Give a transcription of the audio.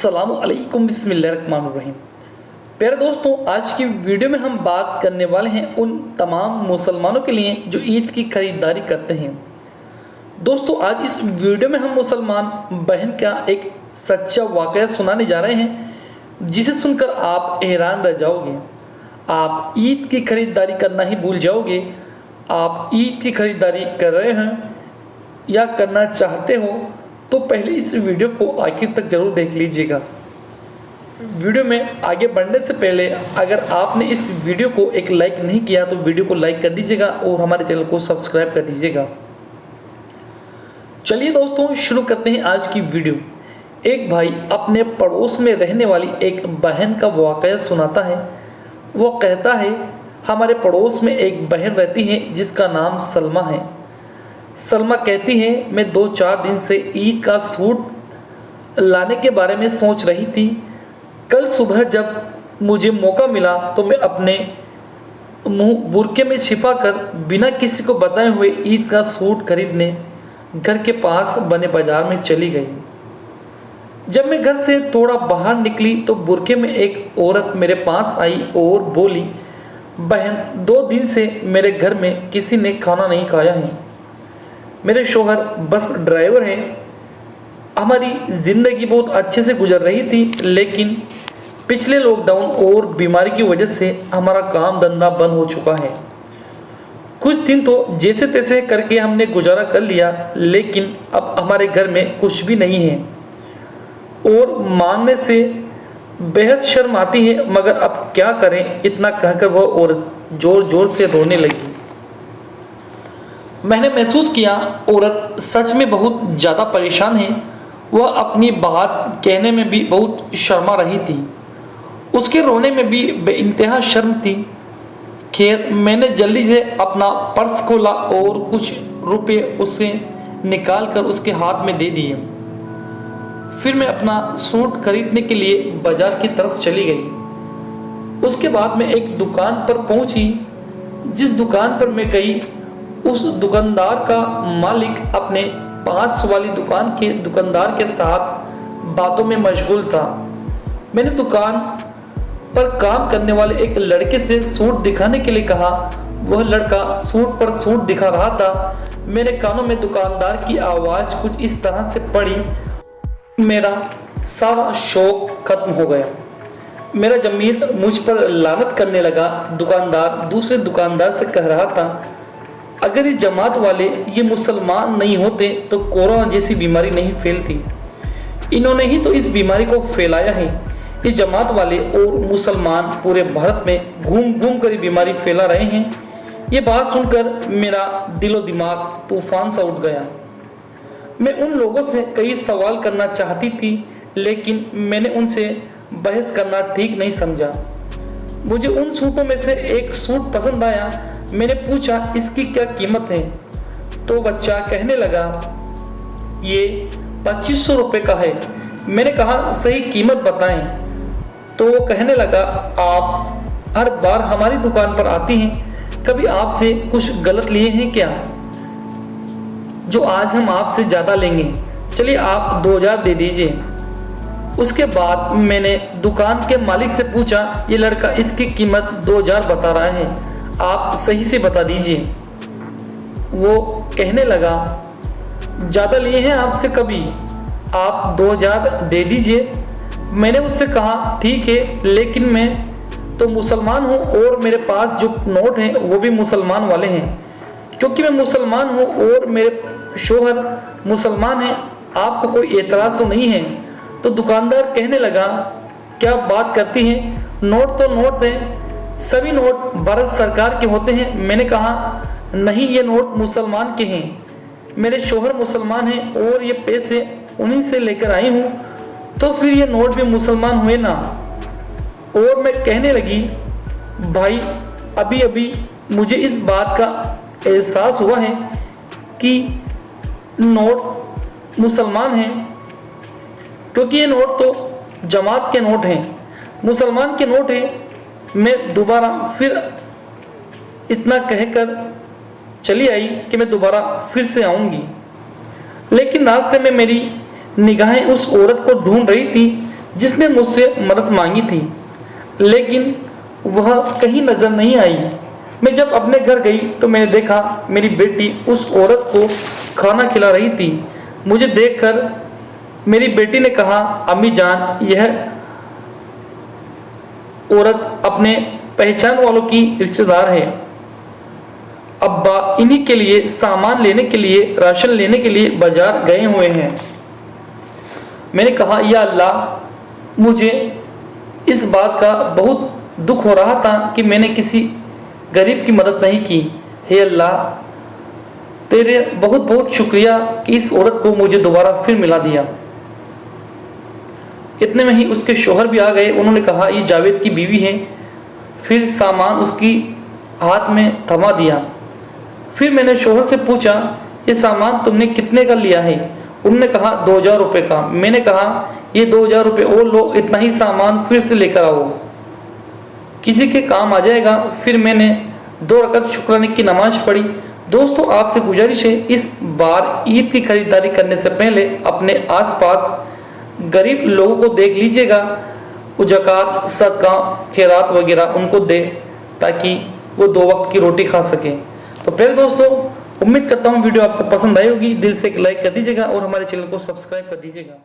अस्सलामुअलैकुम बिस्मिल्लाहिर्रहमानिर्रहीम। प्यारे दोस्तों, आज की वीडियो में हम बात करने वाले हैं उन तमाम मुसलमानों के लिए जो ईद की खरीदारी करते हैं। दोस्तों, आज इस वीडियो में हम मुसलमान बहन का एक सच्चा वाक़या सुनाने जा रहे हैं जिसे सुनकर आप हैरान रह जाओगे। आप ईद की खरीदारी करना ही भूल जाओगे। आप ईद की खरीदारी कर रहे हैं या करना चाहते हो तो पहले इस वीडियो को आखिर तक जरूर देख लीजिएगा। वीडियो में आगे बढ़ने से पहले अगर आपने इस वीडियो को एक लाइक नहीं किया तो वीडियो को लाइक कर दीजिएगा और हमारे चैनल को सब्सक्राइब कर दीजिएगा। चलिए दोस्तों, शुरू करते हैं आज की वीडियो। एक भाई अपने पड़ोस में रहने वाली एक बहन का वाक़या सुनाता है। वो कहता है, हमारे पड़ोस में एक बहन रहती है जिसका नाम सलमा है। सलमा कहती है, मैं 2-4 दिन से ईद का सूट लाने के बारे में सोच रही थी। कल सुबह जब मुझे मौका मिला तो मैं अपने मुंह बुरके में छिपाकर बिना किसी को बताए हुए ईद का सूट खरीदने घर के पास बने बाजार में चली गई। जब मैं घर से थोड़ा बाहर निकली तो बुरके में एक औरत मेरे पास आई और बोली, बहन, 2 दिन से मेरे घर में किसी ने खाना नहीं खाया है। मेरे शौहर बस ड्राइवर हैं। हमारी ज़िंदगी बहुत अच्छे से गुजर रही थी, लेकिन पिछले लॉकडाउन और बीमारी की वजह से हमारा काम धंधा बंद हो चुका है। कुछ दिन तो जैसे तैसे करके हमने गुजारा कर लिया, लेकिन अब हमारे घर में कुछ भी नहीं है और मांगने से बेहद शर्म आती है, मगर अब क्या करें। इतना कहकर वह औरत जोर जोर से रोने लगी। मैंने महसूस किया औरत सच में बहुत ज़्यादा परेशान है। वह अपनी बात कहने में भी बहुत शर्मा रही थी। उसके रोने में भी बेइंतहा शर्म थी। खैर, मैंने जल्दी से अपना पर्स खोला और कुछ रुपए उसे निकाल कर उसके हाथ में दे दिए। फिर मैं अपना सूट खरीदने के लिए बाजार की तरफ चली गई। उसके बाद मैं एक दुकान पर पहुंची। जिस दुकान पर मैं गई उस दुकानदार का मालिक अपने पास वाली दुकान के दुकानदार के साथ बातों में मशगूल था। मैंने दुकान पर काम करने वाले एक लड़के से सूट दिखाने के लिए कहा। वह लड़का सूट पर सूट दिखा रहा था। मेरे कानों में दुकानदार की आवाज़ कुछ इस तरह से पड़ी, मेरा सारा शौक खत्म हो गया। मेरा ज़मीर मुझ पर लानत करने लगा। दुकानदार दूसरे दुकानदार से कह रहा था, अगर ये जमात वाले ये मुसलमान नहीं होते तो कोरोना जैसी बीमारी नहीं फैलती। इन्होंने ही तो इस बीमारी को फैलाया है। ये जमात वाले और मुसलमान पूरे भारत में घूम घूम कर ये बीमारी फैला रहे हैं। ये बात सुनकर मेरा दिलो दिमाग तूफान सा उठ गया। मैं उन लोगों से कई सवाल करना चाहती थी, लेकिन मैंने उनसे बहस करना ठीक नहीं समझा। मुझे उन सूटों में से एक सूट पसंद आया। मैंने पूछा, इसकी क्या कीमत है? तो बच्चा कहने लगा, ये 2500 रुपये का है। मैंने कहा, सही कीमत बताएं। तो वो कहने लगा, आप हर बार हमारी दुकान पर आती हैं, कभी आपसे कुछ गलत लिए हैं क्या, जो आज हम आपसे ज़्यादा लेंगे? चलिए आप 2000 दे दीजिए। उसके बाद मैंने दुकान के मालिक से पूछा, ये लड़का इसकी कीमत 2000 बता रहा है, आप सही से बता दीजिए। वो कहने लगा, ज़्यादा लिए हैं आपसे कभी, आप 2000 दे दीजिए। मैंने उससे कहा, ठीक है, लेकिन मैं तो मुसलमान हूँ और मेरे पास जो नोट हैं वो भी मुसलमान वाले हैं। क्योंकि मैं मुसलमान हूँ और मेरे शौहर मुसलमान हैं, आपको कोई एतराज़ तो नहीं है? तो दुकानदार कहने लगा, क्या बात करती हैं, नोट तो नोट हैं, सभी नोट भारत सरकार के होते हैं। मैंने कहा, नहीं, ये नोट मुसलमान के हैं, मेरे शौहर मुसलमान हैं और ये पैसे उन्हीं से लेकर आई हूँ, तो फिर ये नोट भी मुसलमान हुए ना। और मैं कहने लगी, भाई, अभी अभी मुझे इस बात का एहसास हुआ है कि नोट मुसलमान हैं, क्योंकि ये नोट तो जमात के नोट हैं, मुसलमान के नोट हैं। मैं दोबारा फिर इतना कहकर चली आई कि मैं दोबारा फिर से आऊँगी, लेकिन रास्ते में मेरी निगाहें उस औरत को ढूंढ रही थी जिसने मुझसे मदद मांगी थी, लेकिन वह कहीं नजर नहीं आई। मैं जब अपने घर गई तो मैंने देखा मेरी बेटी उस औरत को खाना खिला रही थी। मुझे देखकर मेरी बेटी ने कहा, अम्मी जान, यह औरत अपने पहचान वालों की रिश्तेदार है। अब्बा इन्हीं के लिए सामान लेने के लिए, राशन लेने के लिए बाजार गए हुए हैं। मैंने कहा, या अल्लाह, मुझे इस बात का बहुत दुख हो रहा था कि मैंने किसी गरीब की मदद नहीं की। हे अल्लाह, तेरे बहुत बहुत शुक्रिया कि इस औरत को मुझे दोबारा फिर मिला दिया। इतने में ही उसके शोहर भी आ गए। उन्होंने कहा, ये जावेद की बीवी है। फिर सामान उसकी हाथ में थमा दिया। फिर मैंने शोहर से पूछा, ये सामान तुमने कितने का लिया है? उन्होंने कहा 2000 रुपये का। मैंने कहा, ये 2000 रुपये और लो, इतना ही सामान फिर से लेकर आओ, किसी के काम आ जाएगा। फिर मैंने 2 रकात शुक्राने की नमाज पढ़ी। दोस्तों, आपसे गुजारिश है, इस बार ईद की खरीदारी करने से पहले अपने आसपास गरीब लोगों को देख लीजिएगा, वो ज़कात, सदका, खैरात वगैरह उनको दे, ताकि वो 2 वक्त की रोटी खा सकें। तो फिर दोस्तों, उम्मीद करता हूँ वीडियो आपको पसंद आई होगी। दिल से एक लाइक कर दीजिएगा और हमारे चैनल को सब्सक्राइब कर दीजिएगा।